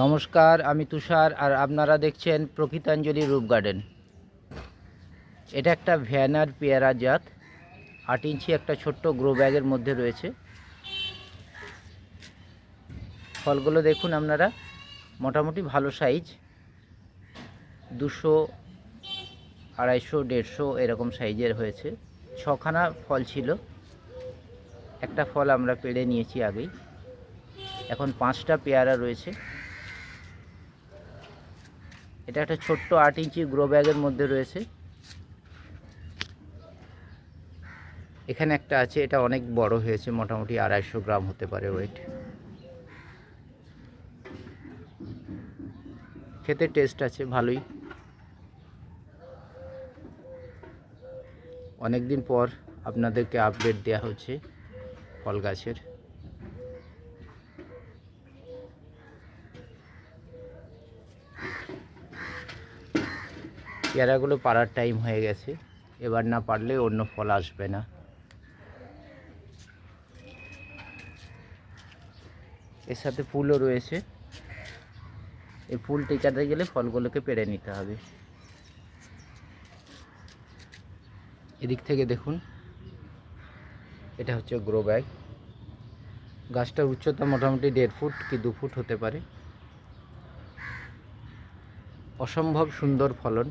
নমস্কার, আমি তুষার আর আপনারা দেখছেন প্রকৃতাঞ্জলি রূপ গার্ডেন। এটা একটা ভ্যানার পেয়ারা জাত, 8 ইঞ্চি একটা ছোট্ট গ্রো ব্যাগের মধ্যে রয়েছে। ফলগুলো দেখুন আপনারা, মোটামুটি ভালো সাইজ, 200, 250, 150 এরকম সাইজের হয়েছে। 6খানা ফল ছিল, একটা ফল আমরা পেড়ে নিয়েছি আগেই। এখন 5টা পেয়ারা রয়েছে। এটা একটা ছোট্ট 8 ইঞ্চি গ্রো ব্যাগের মধ্যে রয়েছে। এখানে একটা আছে, এটা অনেক বড় হয়েছে, মোটামুটি 250 গ্রাম হতে পারে ওয়েট। খেতে টেস্ট আছে ভালোই। অনেক দিন পর আপনাদেরকে আপডেট দেওয়া হচ্ছে ফল গাছের। পেয়ারাগুলো পাড়ার টাইম হয়ে গেছে, এবার না পারলে অন্য ফল আসবে না। এর সাথে ফুলও রয়েছে, এই ফুল টিকাতে গেলে ফলগুলোকে পেড়ে নিতে হবে। এদিক থেকে দেখুন, এটা হচ্ছে গ্রো ব্যাগ। গাছটার উচ্চতা মোটামুটি 1.5 ফুট কি 2 ফুট হতে পারে। অসম্ভব সুন্দর ফলন।